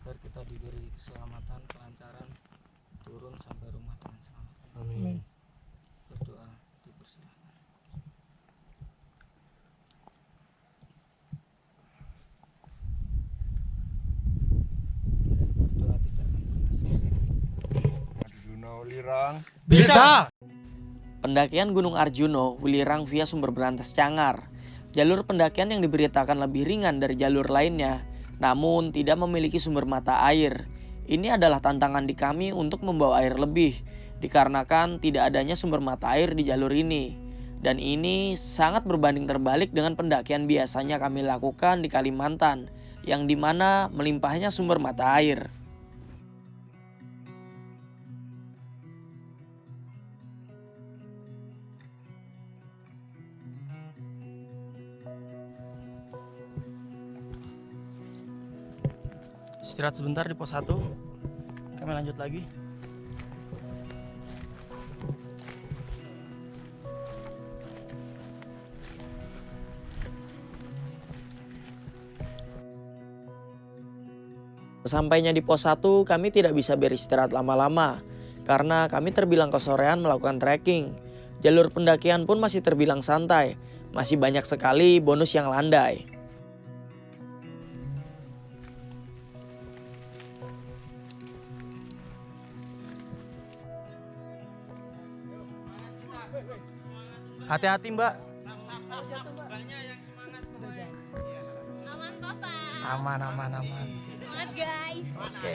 agar kita diberi keselamatan, kelancaran turun sampai rumah dengan selamat. Amin. Berdoa, dipersilahkan. Berdoa tidak akan pernah selesai. Arjuna Welirang. Bisa. Pendakian Gunung Arjuno, Welirang via Sumber Berantas Cangar. Jalur pendakian yang diberitakan lebih ringan dari jalur lainnya, namun tidak memiliki sumber mata air. Ini adalah tantangan di kami untuk membawa air lebih, dikarenakan tidak adanya sumber mata air di jalur ini. Dan ini sangat berbanding terbalik dengan pendakian biasanya kami lakukan di Kalimantan, yang dimana melimpahnya sumber mata air. Istirahat sebentar di pos 1. Kami lanjut lagi. Sesampainya di pos 1, kami tidak bisa beristirahat lama-lama karena kami terbilang kesorean melakukan trekking. Jalur pendakian pun masih terbilang santai, masih banyak sekali bonus yang landai. Hati-hati Mbak. Aman Papa. Aman. Semangat guys. Oke.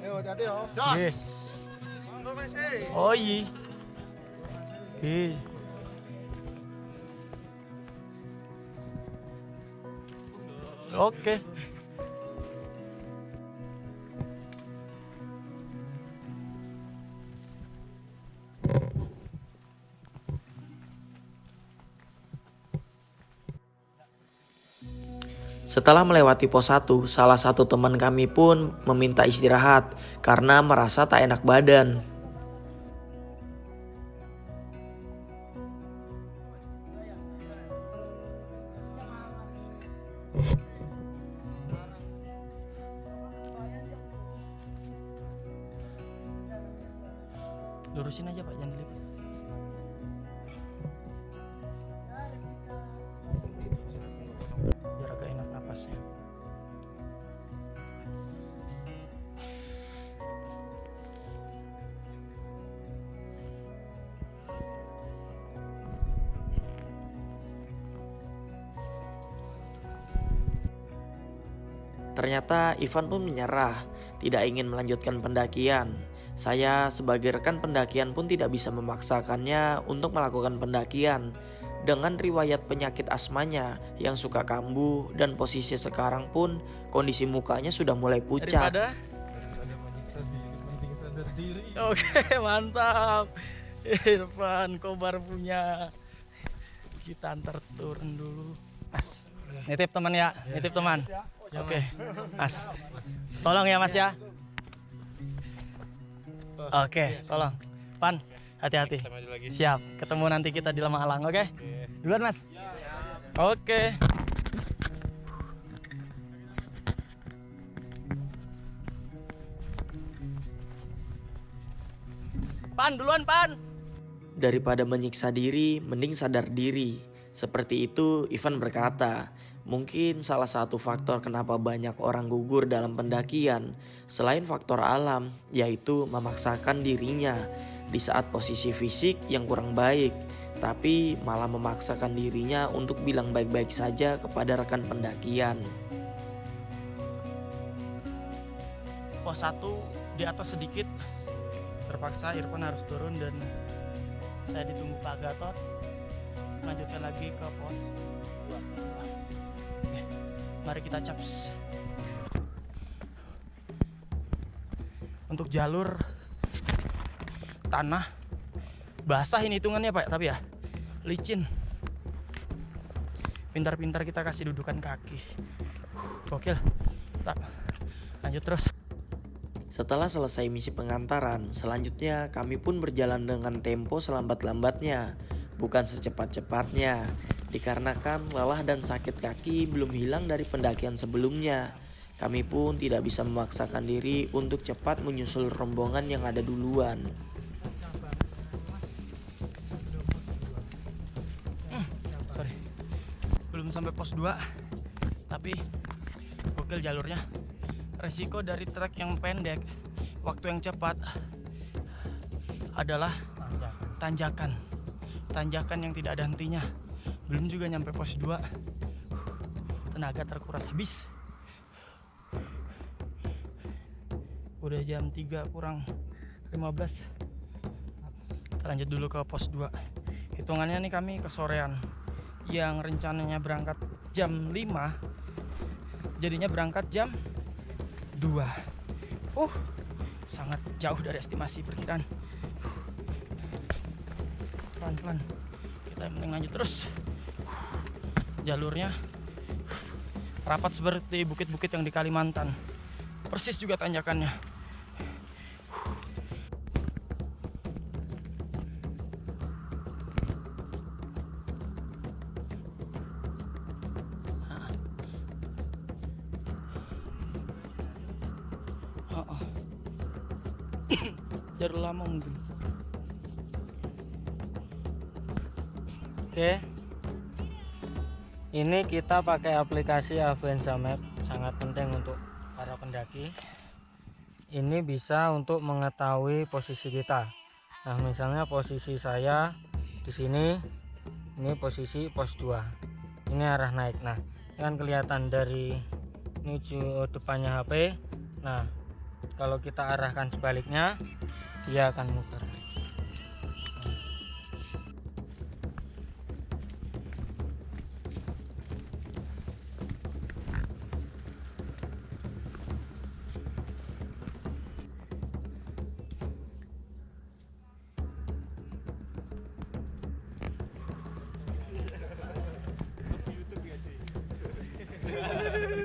Ayo hati-hati yo. Yes. Oh iya. Oke. Setelah melewati pos 1, salah satu teman kami pun meminta istirahat karena merasa tak enak badan. Lurusin aja Pak, jangan dilipat. Biar agak enak napasnya. Ternyata Ivan pun menyerah, tidak ingin melanjutkan pendakian. Saya sebagai rekan pendakian pun tidak bisa memaksakannya untuk melakukan pendakian. Dengan riwayat penyakit asmanya yang suka kambuh dan posisi sekarang pun kondisi mukanya sudah mulai pucat. Daripada Menyiksa diri, penting sadar diri. Oke, mantap. Irfan Kobar punya. Kita antar turun dulu. Mas, nitip teman ya, nitip teman. Oke, Mas. Tolong ya Mas ya. Oke, tolong. Pan, hati-hati. Siap, ketemu nanti kita di Lemah Alang, oke? Duluan Mas. Oke. Pan, duluan Pan. Daripada menyiksa diri, mending sadar diri. Seperti itu Ivan berkata. Mungkin salah satu faktor kenapa banyak orang gugur dalam pendakian selain faktor alam, yaitu memaksakan dirinya di saat posisi fisik yang kurang baik, tapi malah memaksakan dirinya untuk bilang baik-baik saja kepada rekan pendakian. Pos 1 di atas sedikit. Terpaksa Irfan harus turun dan saya ditunggu Pak Gatot. Lanjutkan lagi ke pos 2. Oke, mari kita caps. Untuk jalur tanah basah ini hitungannya Pak, tapi ya licin. Pintar-pintar kita kasih dudukan kaki. Gokil. Tak. Lanjut terus. Setelah selesai misi pengantaran, selanjutnya kami pun berjalan dengan tempo selambat-lambatnya, bukan secepat-cepatnya, dikarenakan lelah dan sakit kaki belum hilang dari pendakian sebelumnya. Kami pun tidak bisa memaksakan diri untuk cepat menyusul rombongan yang ada duluan. Sorry, belum sampai pos 2, tapi gokil jalurnya. Resiko dari trek yang pendek, waktu yang cepat adalah tanjakan yang tidak ada hentinya. Belum juga nyampe pos 2, tenaga terkuras habis. Udah jam 3 kurang 15. Kita lanjut dulu ke pos 2. Hitungannya nih kami kesorean. Yang rencananya berangkat jam 5 jadinya berangkat jam 2. Sangat jauh dari estimasi perkiraan. Pelan-pelan, kita yang penting lanjut terus. Jalurnya rapat seperti bukit-bukit yang di Kalimantan. Persis juga tanjakannya. Jalur lama mungkin. Oke, ini kita pakai aplikasi Avanza Map, sangat penting untuk para pendaki. Ini bisa untuk mengetahui posisi kita. Nah, misalnya posisi saya di sini, ini posisi pos 2. Ini arah naik. Nah, ini kan kelihatan dari menuju depannya HP. Nah, kalau kita arahkan sebaliknya, dia akan muter.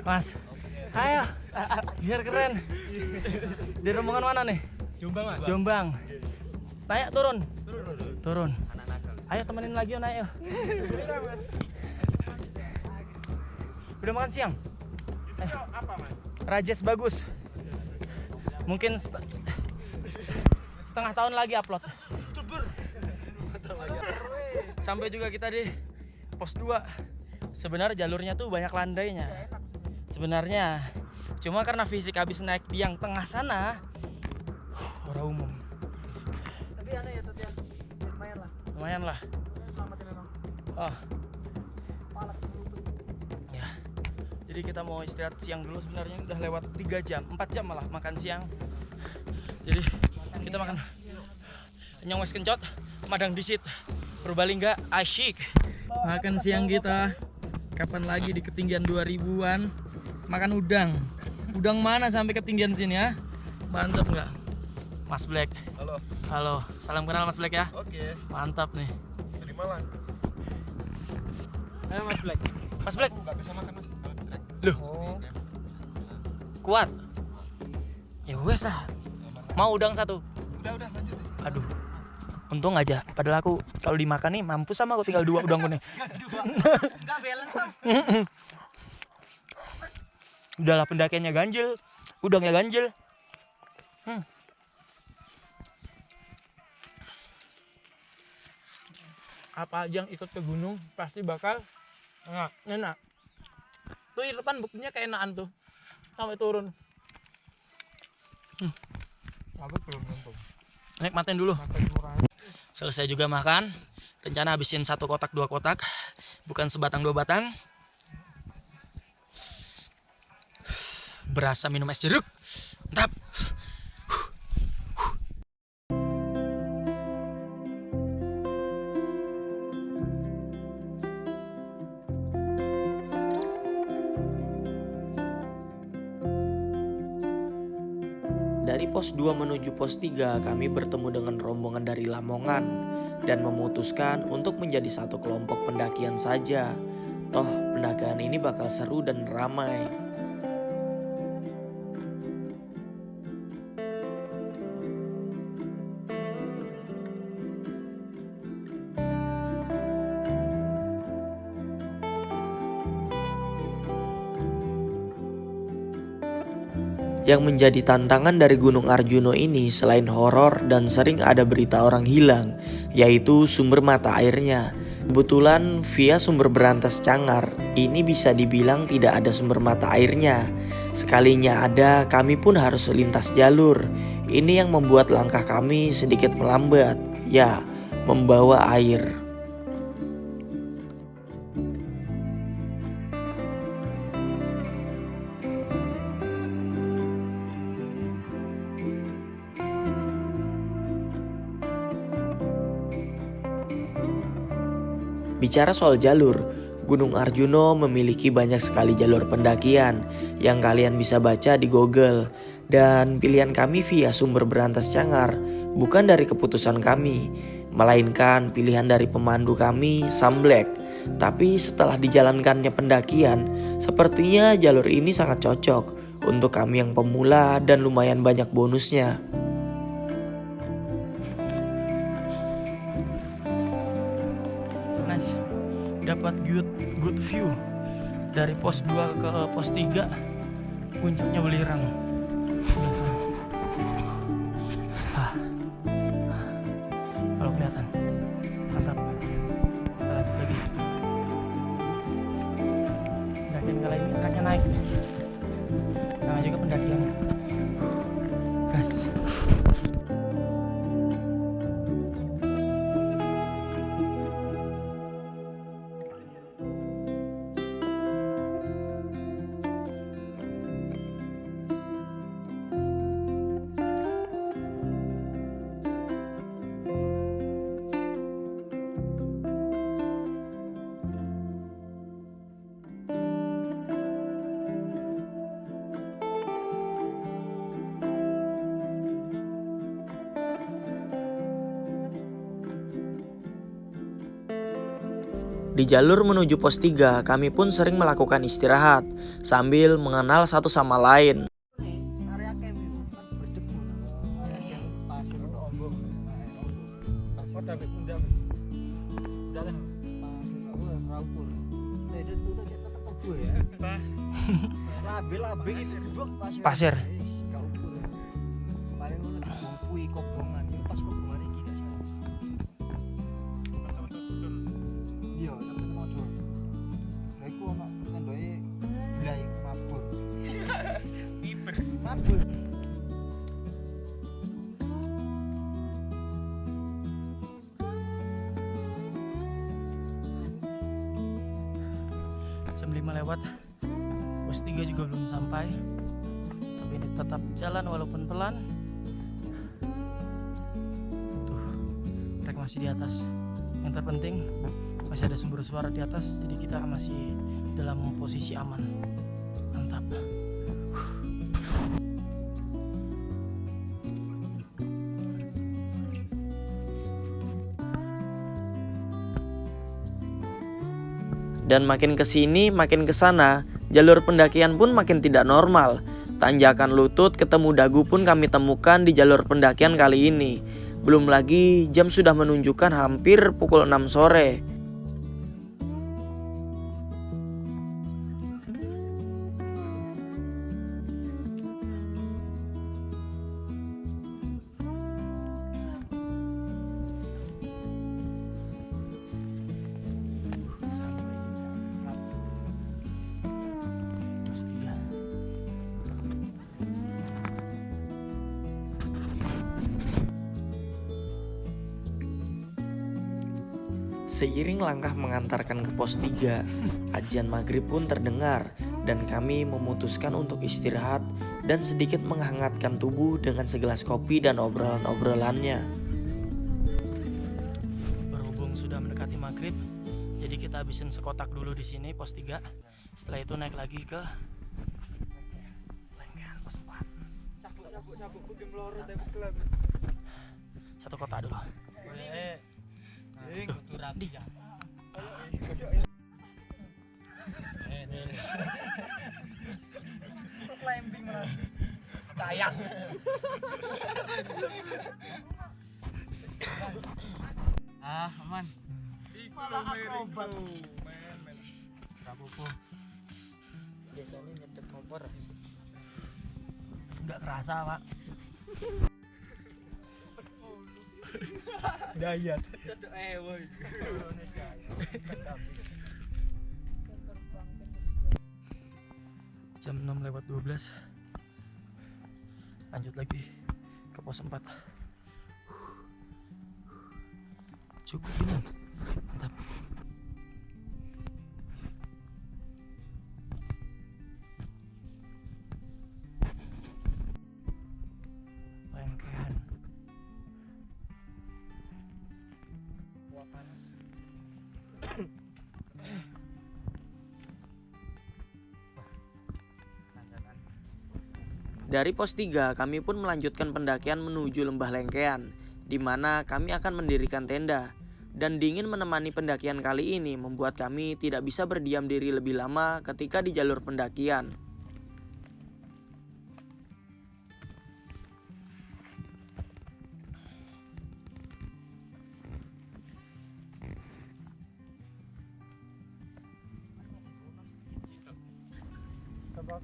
Mas, ayo, biar keren. Di rombongan mana nih? Jombang Mas. Jombang. Naik turun. Ayo temenin lagi yuk, naik yuk. Udah makan siang? Apa Mas? Rajes bagus. Mungkin setengah tahun lagi upload. Sampai juga kita di pos 2. Sebenarnya jalurnya tuh banyak landainya. Sebenarnya cuma karena fisik habis naik di yang tengah sana, orang umum. Tapi aneh ya Tatian, Lumayan lah. selamatin orang. Oh Palak lutut. ya, jadi kita mau istirahat siang dulu. Sebenarnya udah lewat 3 jam, 4 jam malah makan siang. Jadi kita makan kenyang wes kencot, madang disit, Purbalingga asyik. Makan siang kita kapan lagi di ketinggian 2000-an. Makan udang. Udang mana sampai ketinggian sini ya? Mantap nggak? Mas Black. Halo. Salam kenal Mas Black ya. Oke. Mantap nih. Dari Malang. Ayo Mas Black. Mas Black. Nggak bisa makan Mas. Kalau di trek. Loh. Kuat. Ya wes lah. Mau udang 1. Udah lanjut. Aduh. Untung aja. Padahal aku kalau dimakan nih mampus sama aku tinggal 2 udang nih. Enggak balance Sam. Udahlah pendakiannya ganjil, udangnya ganjil. Apa aja yang ikut ke gunung pasti bakal enak. Tuh di depan buktinya keenaan tuh sampai turun. Aku belum nonton. Nikmatin dulu. Makan murah. Selesai juga makan. Rencana habisin 1 kotak 2 kotak, bukan sebatang 2 batang. Berasa minum es jeruk. Mantap. Dari pos 2 menuju pos 3 kami bertemu dengan rombongan dari Lamongan dan memutuskan untuk menjadi satu kelompok pendakian saja. Toh pendakian ini bakal seru dan ramai. Yang menjadi tantangan dari Gunung Arjuno ini selain horor dan sering ada berita orang hilang, yaitu sumber mata airnya. Kebetulan via sumber berantas Cangar ini bisa dibilang tidak ada sumber mata airnya. Sekalinya ada, kami pun harus lintas jalur. Ini yang membuat langkah kami sedikit melambat, ya, membawa air. Bicara soal jalur, Gunung Arjuno memiliki banyak sekali jalur pendakian yang kalian bisa baca di Google. Dan pilihan kami via sumber berantas Cangar bukan dari keputusan kami, melainkan pilihan dari pemandu kami, Sam Black. Tapi setelah dijalankannya pendakian, sepertinya jalur ini sangat cocok untuk kami yang pemula dan lumayan banyak bonusnya. Nice. Dapat good view dari pos 2 ke pos 3. Puncaknya Welirang. Kalau kelihatan. Mantap. Kita lanjut lagi. Pendakian kali ini treknya naik. Jangan juga pendakian. Gas. Di jalur menuju pos 3, kami pun sering melakukan istirahat sambil mengenal satu sama lain. Area camp itu kan berdebu. Yang pasir ono ombong. Pasir dan bunda. Udah kan? Pasir raukur. Itu tuh tetap kebo ya. Labe-labe iki blok pasir. Pasir. Gak ukur. Paling ngono kuwi kobongan. Itu pas kobongan iki gak salah. Iya, tapi mojo. Lah iku ono tendoke blay mabur. Mabur. Jam 5 lewat. Pos 3 juga belum sampai. Tapi ini tetap jalan walaupun pelan. Tuh, trek masih di atas. Yang terpenting masih ada sumber suara di atas, jadi kita masih dalam posisi aman. Mantap. Dan makin kesini, makin kesana, jalur pendakian pun makin tidak normal. Tanjakan lutut ketemu dagu pun kami temukan di jalur pendakian kali ini. Belum lagi jam sudah menunjukkan hampir pukul 6 sore. Pos 3. Seiring langkah mengantarkan ke pos 3, ajian maghrib pun terdengar dan kami memutuskan untuk istirahat dan sedikit menghangatkan tubuh dengan segelas kopi dan obrolan-obrolannya. Berhubung sudah mendekati maghrib, jadi kita habisin sekotak dulu di sini pos 3. Setelah itu naik lagi ke Lengger pos 4. Cabuk ku game loro tapi kelem. Satu kota dulu. Di. Climbing malah. Kayak. Aman. Malah akrobat. Gak apa-apa. Biasanya nyetek kompor sih. nggak kerasa pak. Dayat. Jam 6:12. Lanjut lagi ke pos 4. Cukup ini. Mantap. Lengkehan. Wah panas. Dari pos 3, kami pun melanjutkan pendakian menuju Lembah Lengkean, di mana kami akan mendirikan tenda. Dan dingin menemani pendakian kali ini membuat kami tidak bisa berdiam diri lebih lama ketika di jalur pendakian.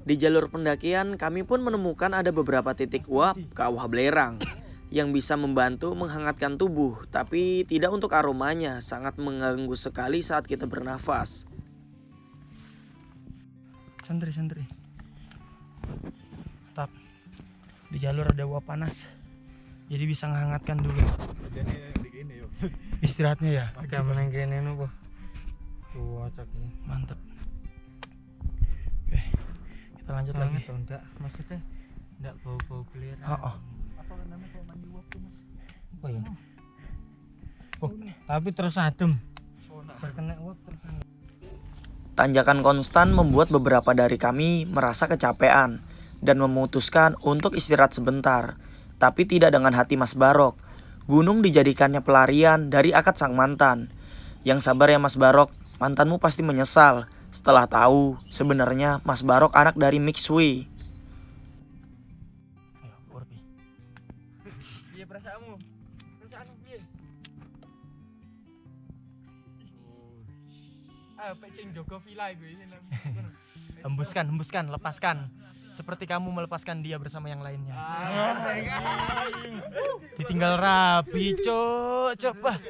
Di jalur pendakian, kami pun menemukan ada beberapa titik uap kawah belerang yang bisa membantu menghangatkan tubuh, tapi tidak untuk aromanya, sangat mengganggu sekali saat kita bernafas. Santri. Mantap. Di jalur ada uap panas. Jadi bisa menghangatkan dulu. Istirahatnya ya. Agak menengkene nu, Bu. Cuaca ini. Mantap. Oke. Kita lanjut lagi. Enggak, maksudnya enggak bau-bau belerang. Oh. Oh iya. Oh, tapi terus adem. Terkena uap terus adem. Tanjakan konstan membuat beberapa dari kami merasa kecapean dan memutuskan untuk istirahat sebentar. Tapi tidak dengan hati Mas Barok. Gunung dijadikannya pelarian dari akad sang mantan. Yang sabar ya Mas Barok, mantanmu pasti menyesal setelah tahu sebenarnya Mas Barok anak dari Mixway. Ayo, Urbi. Piye perasaanmu? Perasaanmu piye? Pecing Joko Villa gue ini. Hembuskan, lepaskan. Seperti kamu melepaskan dia bersama yang lainnya. Ditinggal rabi, Cok. Coba.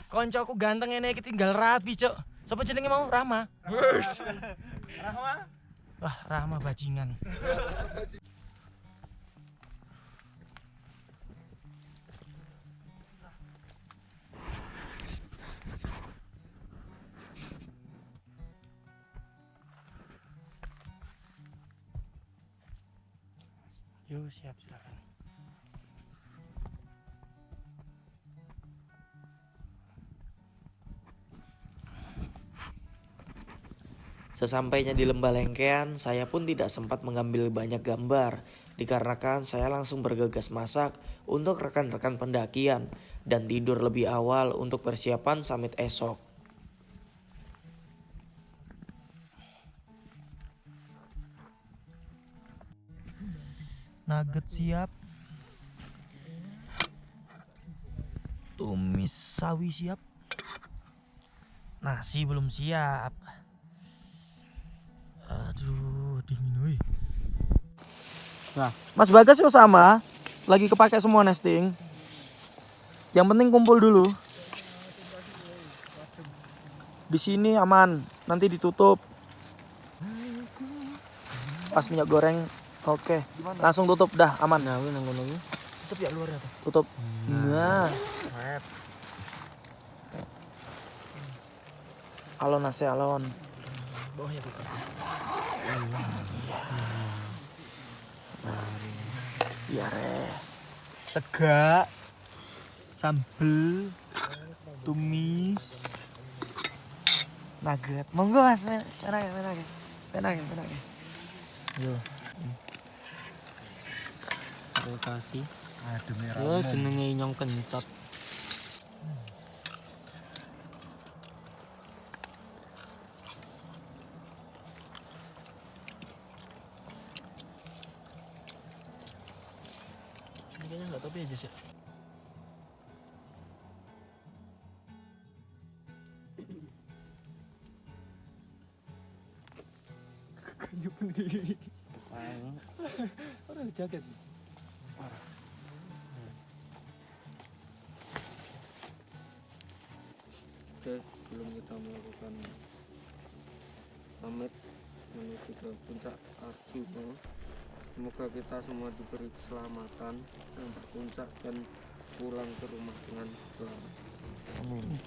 Koncoku ganteng ini tinggal rabi, Cok. Siapa jenenge mau? Rahma. Rahma? Wah, Rahma bajingan. Yuk, siap, silakan. Sesampainya di Lembah Lengkean, saya pun tidak sempat mengambil banyak gambar dikarenakan saya langsung bergegas masak untuk rekan-rekan pendakian dan tidur lebih awal untuk persiapan summit esok. Nugget siap. Tumis sawi siap. Nasi belum siap. Aduh, dingin woi. Nah, Mas Bagas yo sama, lagi kepake semua nesting. Yang penting kumpul dulu. Di sini aman, nanti ditutup. Pas minyak goreng, oke. Langsung tutup dah, aman. Nah, kuwi nang ngono kuwi. Tutup ya luarnya tuh. Tutup. Nah. Alon nasi alon. Bawahnya tuh kasih. Iya re. Sega, sambel, tumis, nugget. Monggo Mas, penake. Yo. Terima kasih. Aduh merah. Yo jenenge inyong kencot. Ini kayaknya nggak topi aja sih. Kayu pendiri. Orang jaket. Oke, sebelum kita melakukan pamit menuju ke puncak Arjuna, semoga kita semua diberi keselamatan sampai puncak dan pulang ke rumah dengan selamat. Amin.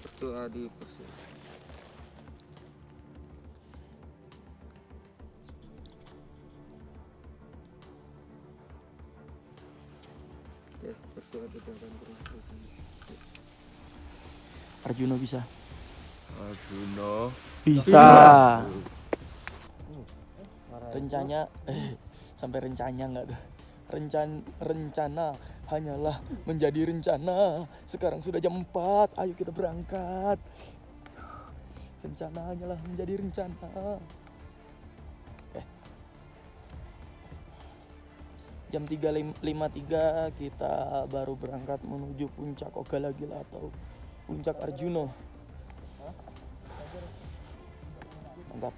Berdoa di persilakan. Oke, berdoa tidak akan pernah selesai. Arjuna bisa. Arjuna Bisa. Rencana sampai rencana nggak tuh? Rencana hanyalah menjadi rencana. Sekarang sudah jam 4, ayo kita berangkat. Rencana hanyalah menjadi rencana. Jam 3.53 kita baru berangkat menuju puncak Ogalagila atau puncak Arjuna. Mantap.